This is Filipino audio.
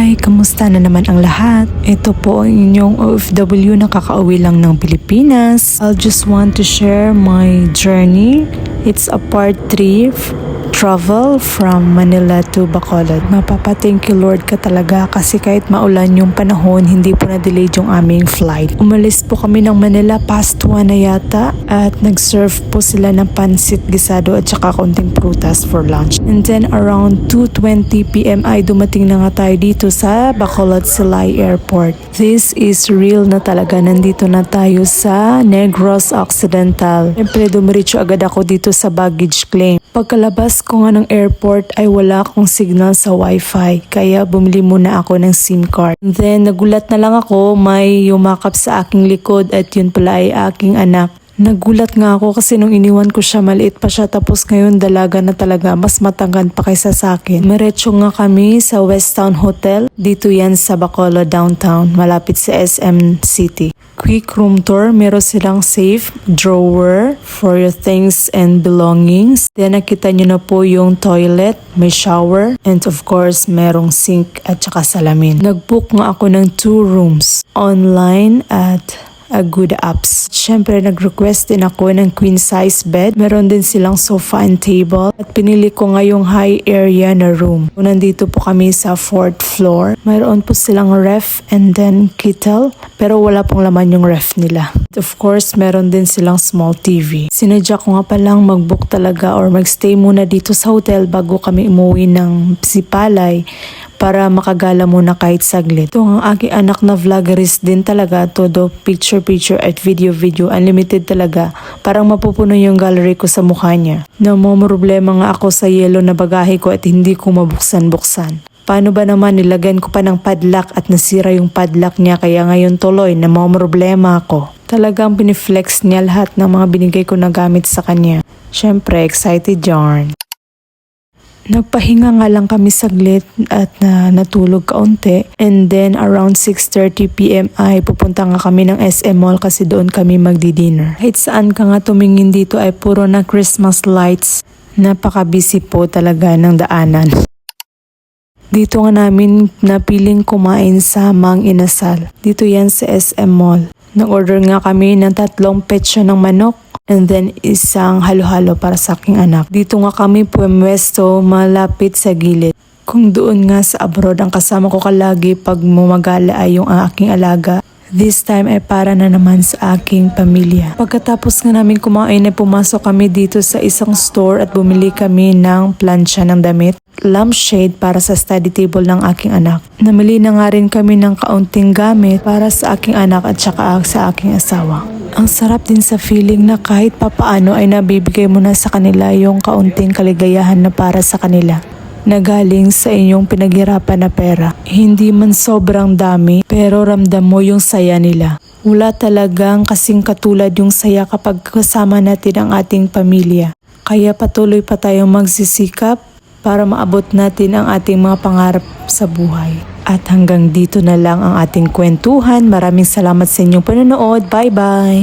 Hi! Kamusta na naman ang lahat? Ito po ang inyong OFW na kakauwi lang ng Pilipinas. I'll just want to share my journey. It's a part 3 travel from Manila to Bacolod. Mapapa-thank you Lord ka talaga kasi kahit maulan yung panahon, hindi po na-delayed yung aming flight. Umalis po kami ng Manila past 1 na yata at nag-serve po sila ng pansit gisado at saka konting prutas for lunch. And then around 2:20 PM ay dumating na nga tayo dito sa Bacolod Silay Airport. This is real na talaga. Nandito na tayo sa Negros Occidental. Siyempre dumiretso agad ako dito sa baggage claim. Pagkalabas ko nga ng airport ay wala akong signal sa wifi kaya bumili muna ako ng SIM card. And then nagulat na lang ako, may yumakap sa aking likod at yun pala ay aking anak. Nagulat nga ako kasi nung iniwan ko siya maliit pa siya tapos ngayon dalaga na talaga, mas matangkad pa kaysa sa akin. Diretso nga kami sa Westtown Hotel, dito yan sa Bacolod downtown, malapit sa SM City. Quick room tour, meron silang safe, drawer for your things and belongings. Then nakita nyo na po yung toilet, may shower, and of course merong sink at saka salamin. Nagbook nga ako ng 2 rooms online at Good Apps. Siyempre nag-request din ako ng queen size bed. Meron din silang sofa and table. At pinili ko nga yung high area na room. Nandito po kami sa 4th floor. Mayroon po silang ref and then kettle. Pero wala pong laman yung ref nila. Of course, meron din silang small TV. Sinadya ko nga palang mag-book talaga or mag-stay muna dito sa hotel bago kami umuwi ng Sipalay para makagala muna kahit saglit. Ito ang aking anak na vloggerist din talaga. Todo picture at video unlimited talaga. Parang mapupuno yung gallery ko sa mukha niya. Problema nga ako sa yellow na bagahe ko at hindi ko mabuksan-buksan. Paano ba naman nilagyan ko pa ng padlock at nasira yung padlock niya kaya ngayon tuloy na problema ako. Talagang piniflex niya lahat ng mga binigay ko na gamit sa kanya. Siyempre excited yarn. Nagpahinga nga lang kami saglit at natulog kaunti. And then around 6:30 PM ay pupunta nga kami ng SM Mall kasi doon kami magdi-dinner. Kahit saan ka nga tumingin dito ay puro na Christmas lights. Napaka-busy po talaga ng daanan. Dito nga namin napiling kumain sa Mang Inasal. Dito yan sa SM Mall. Nag-order nga kami ng 3 petsa ng manok. And then isang halo-halo para sa aking anak. Dito nga kami pumwesto malapit sa gilid. Kung doon nga sa abroad ang kasama ko kalagi pag mumagala ay yung aking alaga. This time ay para na naman sa aking pamilya. Pagkatapos nga namin kumain ay pumasok kami dito sa isang store at bumili kami ng plancha ng damit. Lampshade para sa study table ng aking anak. Namili na nga rin kami ng kaunting gamit para sa aking anak at saka sa aking asawa. Ang sarap din sa feeling na kahit papaano ay nabibigay mo na sa kanila yung kaunting kaligayahan na para sa kanila na galing sa inyong pinaghirapan na pera. Hindi man sobrang dami pero ramdam mo yung saya nila. Wala talagang kasing katulad yung saya kapag kasama natin ang ating pamilya. Kaya patuloy pa tayong magsisikap para maabot natin ang ating mga pangarap sa buhay. At hanggang dito na lang ang ating kwentuhan. Maraming salamat sa inyong panonood. Bye-bye!